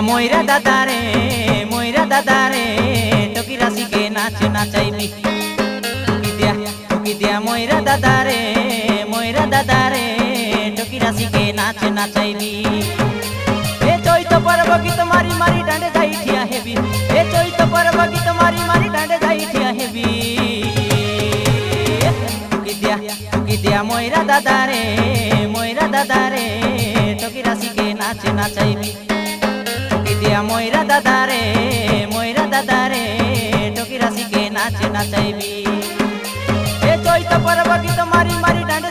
ময়রা দাদারে টকি রাশিকে নাচ নাচাইবি টকি দিয়া ময়রা দাদারে টকি রাশিকে নাচ নাচাইবি এ চৈত পর্ব গীত মারি মারি ডাঁডে যাই ঠিয়া হেবি এ চৈত পর্ব গীত মারি মারি ডাঁডে যাই ঠিয়া হেবি টকি দিয়া ময়রা দাদারে টকি রাশিকে নাচ নাচাইবি টকি দিয়া ময়রা দাদারে টকি রাশিকে নাচ নাচাইবি এ চৈত পর্ব গীত মারি মারি ডাঁডে